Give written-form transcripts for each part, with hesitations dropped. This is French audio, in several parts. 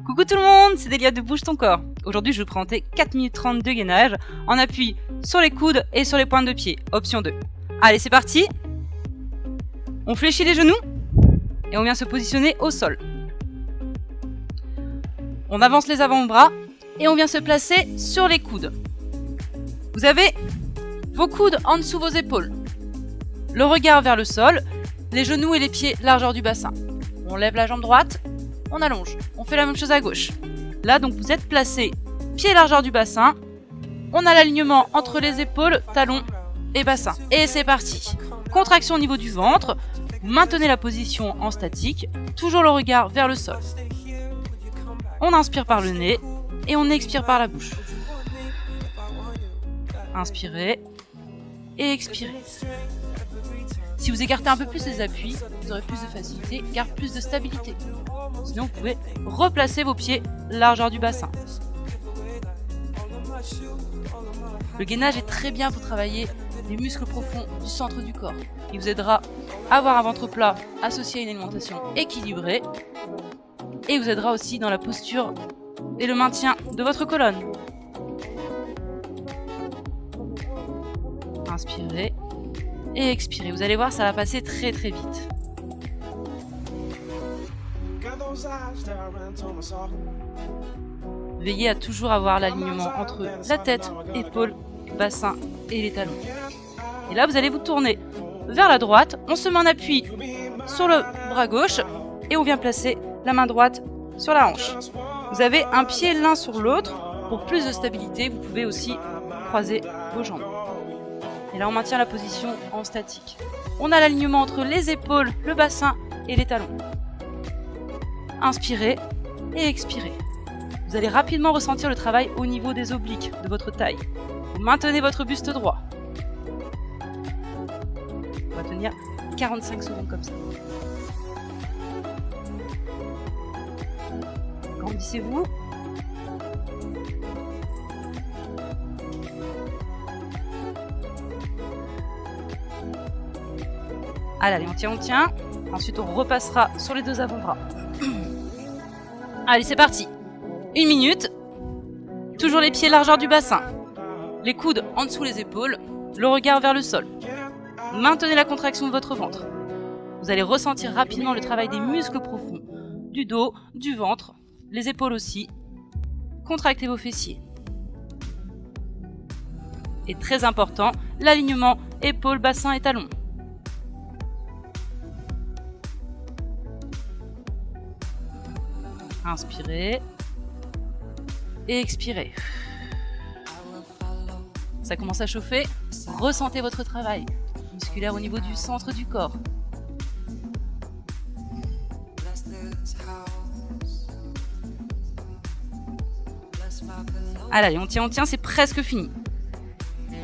Coucou tout le monde, c'est Delia de Bouge ton corps. Aujourd'hui je vais vous présenter 4 minutes 30 de gainage en appui sur les coudes et sur les pointes de pied, option 2. Allez c'est parti. On fléchit les genoux et on vient se positionner au sol. On avance les avant-bras et on vient se placer sur les coudes. Vous avez vos coudes en dessous vos épaules. Le regard vers le sol, les genoux et les pieds largeur du bassin. On lève la jambe droite, on allonge. On fait la même chose à gauche. Là donc vous êtes placé pied largeur du bassin. On a l'alignement entre les épaules, talons et bassin. Et c'est parti. Contraction au niveau du ventre. Vous maintenez la position en statique. Toujours le regard vers le sol. On inspire par le nez et on expire par la bouche. Inspirez et expirez. Si vous écartez un peu plus les appuis, vous aurez plus de facilité, car plus de stabilité. Sinon, vous pouvez replacer vos pieds largeur du bassin. Le gainage est très bien pour travailler les muscles profonds du centre du corps. Il vous aidera à avoir un ventre plat associé à une alimentation équilibrée. Et il vous aidera aussi dans la posture et le maintien de votre colonne. Inspirez et expirez. Vous allez voir, ça va passer très très vite. Veillez à toujours avoir l'alignement entre la tête, épaules, bassin et les talons. Et là, vous allez vous tourner vers la droite. On se met en appui sur le bras gauche et on vient placer la main droite sur la hanche. Vous avez un pied l'un sur l'autre. Pour plus de stabilité, vous pouvez aussi croiser vos jambes. Et là, on maintient la position en statique. On a l'alignement entre les épaules, le bassin et les talons. Inspirez et expirez. Vous allez rapidement ressentir le travail au niveau des obliques de votre taille. Vous maintenez votre buste droit. On va tenir 45 secondes comme ça. Grandissez-vous. Allez, on tient. Ensuite, on repassera sur les deux avant-bras. Allez, c'est parti. 1 minute. Toujours les pieds largeur du bassin. Les coudes en dessous les épaules. Le regard vers le sol. Maintenez la contraction de votre ventre. Vous allez ressentir rapidement le travail des muscles profonds. Du dos, du ventre, les épaules aussi. Contractez vos fessiers. Et très important, l'alignement épaules, bassin et talons. Inspirez et expirez. Ça commence à chauffer. Ressentez votre travail musculaire au niveau du centre du corps. Allez, on tient, c'est presque fini.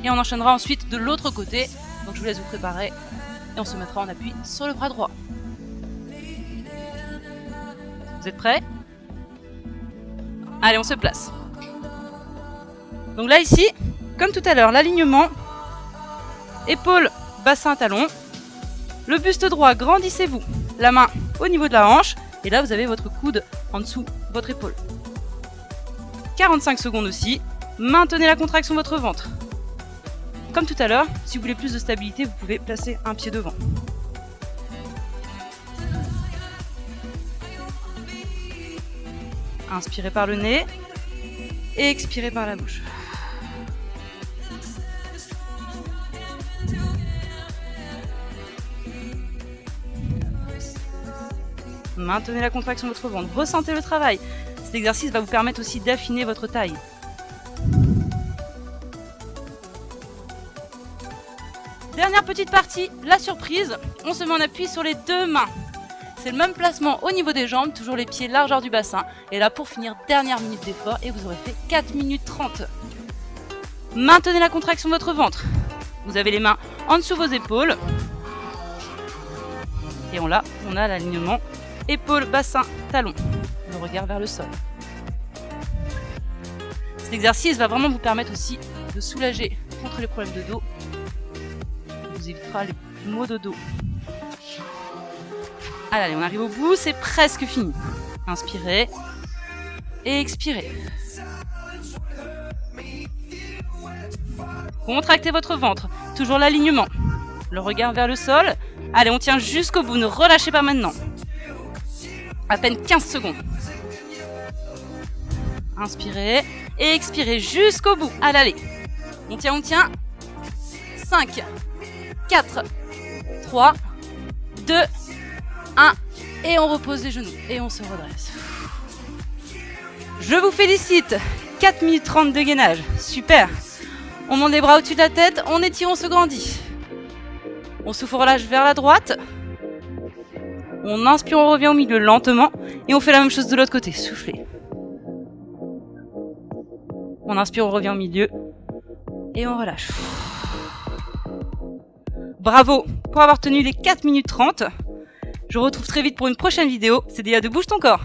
Et on enchaînera ensuite de l'autre côté. Donc je vous laisse vous préparer et on se mettra en appui sur le bras droit. Vous êtes prêts ? Allez, on se place. Donc là, ici, comme tout à l'heure, l'alignement, épaules, bassin, talon. Le buste droit, grandissez-vous. La main au niveau de la hanche. Et là, vous avez votre coude en dessous de votre épaule. 45 secondes aussi. Maintenez la contraction de votre ventre. Comme tout à l'heure, si vous voulez plus de stabilité, vous pouvez placer un pied devant. Inspirez par le nez et expirez par la bouche. Maintenez la contraction de votre ventre. Ressentez le travail. Cet exercice va vous permettre aussi d'affiner votre taille. Dernière petite partie, la surprise. On se met en appui sur les deux mains. C'est le même placement au niveau des jambes, toujours les pieds largeur du bassin. Et là, pour finir, dernière minute d'effort et vous aurez fait 4 minutes 30. Maintenez la contraction de votre ventre. Vous avez les mains en dessous de vos épaules. Et on a l'alignement épaules, bassin, talons. Le regard vers le sol. Cet exercice va vraiment vous permettre aussi de soulager contre les problèmes de dos. Il vous évitera les maux de dos. Allez, on arrive au bout, c'est presque fini. Inspirez et expirez. Contractez votre ventre, toujours l'alignement. Le regard vers le sol. Allez, on tient jusqu'au bout, ne relâchez pas maintenant. À peine 15 secondes. Inspirez et expirez jusqu'au bout. Allez, allez. On tient, on tient. 5, 4, 3, 2, 1. Et on repose les genoux et on se redresse. Je vous félicite. 4 minutes 30 de gainage. Super. On monte les bras au-dessus de la tête, on étire, on se grandit. On souffle, on relâche vers la droite. On inspire, on revient au milieu lentement. Et on fait la même chose de l'autre côté. Soufflez. On inspire, on revient au milieu. Et on relâche. Bravo pour avoir tenu les 4 minutes 30. Je vous retrouve très vite pour une prochaine vidéo. C'est Déa de Bouge ton corps.